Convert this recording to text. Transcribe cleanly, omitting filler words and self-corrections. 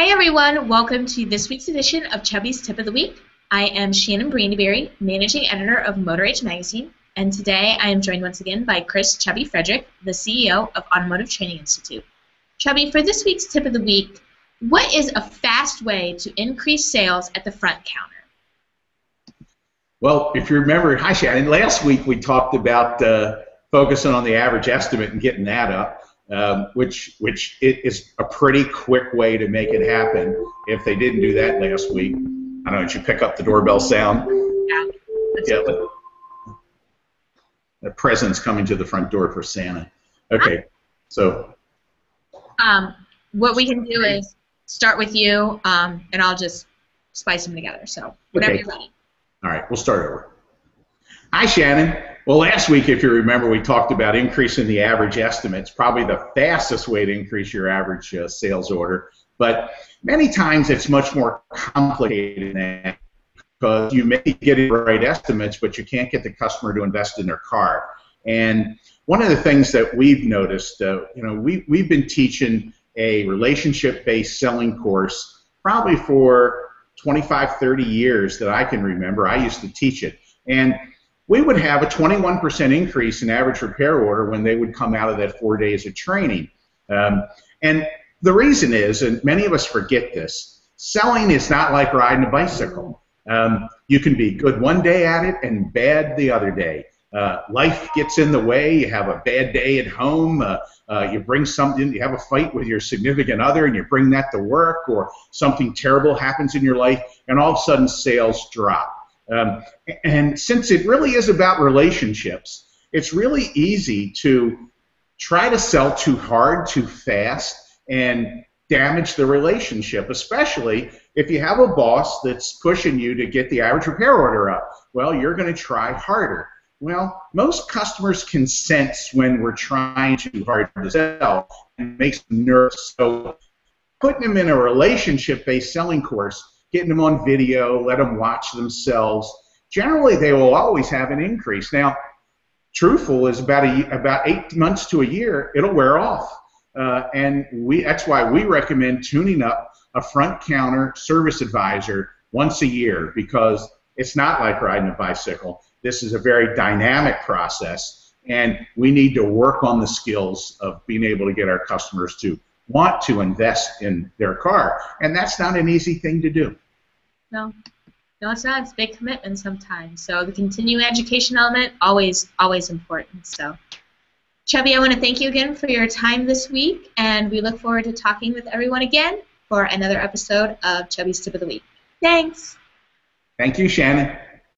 Hi everyone, welcome to this week's edition of Chubby's Tip of the Week. I am Shannon Brandyberry, Managing Editor of Motor Age Magazine, and today I am joined once again by Chubby Frederick, the CEO of Automotive Training Institute. Chubby, for this week's Tip of the Week, what is a fast way to increase sales at the front counter? Well, if you remember, hi Shannon, last week we talked about focusing on the average estimate and getting that up. Which it is a pretty quick way to make it happen. If they didn't do that last week, I don't know, did you pick up the doorbell sound? Yeah. The present's coming to the front door for Santa. Okay, so. What we can do is start with you, and I'll just spice them together. So whatever you're ready. All right, we'll start over. Hi, Shannon. Well, last week, if you remember, we talked about increasing the average estimates, probably the fastest way to increase your average sales order. But many times it's much more complicated than that because you may get the right estimates, but you can't get the customer to invest in their car. And one of the things that we've noticed, we've been teaching a relationship-based selling course probably for 25, 30 years that I can remember. I used to teach it. And we would have a 21% increase in average repair order when they would come out of that 4 days of training. And the reason is, and many of us forget this, selling is not like riding a bicycle. You can be good one day at it and bad the other day. Life gets in the way. You have a bad day at home. You bring something, you have a fight with your significant other and you bring that to work, or something terrible happens in your life and all of a sudden sales drop. And since it really is about relationships, it's really easy to try to sell too hard, too fast, and damage the relationship, especially if you have a boss that's pushing you to get the average repair order up. Well, you're going to try harder. Well, most customers can sense when we're trying too hard to sell, and it makes them nervous. So putting them in a relationship-based selling course, getting them on video, let them watch themselves, generally they will always have an increase. Now, truthful is about 8 months to a year, it'll wear off. And that's why we recommend tuning up a front counter service advisor once a year, because it's not like riding a bicycle. This is a very dynamic process, and we need to work on the skills of being able to get our customers to want to invest in their car, and that's not an easy thing to do. No, it's not. It's a big commitment sometimes. So the continuing education element, always important. So, Chubby, I want to thank you again for your time this week, and we look forward to talking with everyone again for another episode of Chubby's Tip of the Week. Thanks. Thank you, Shannon.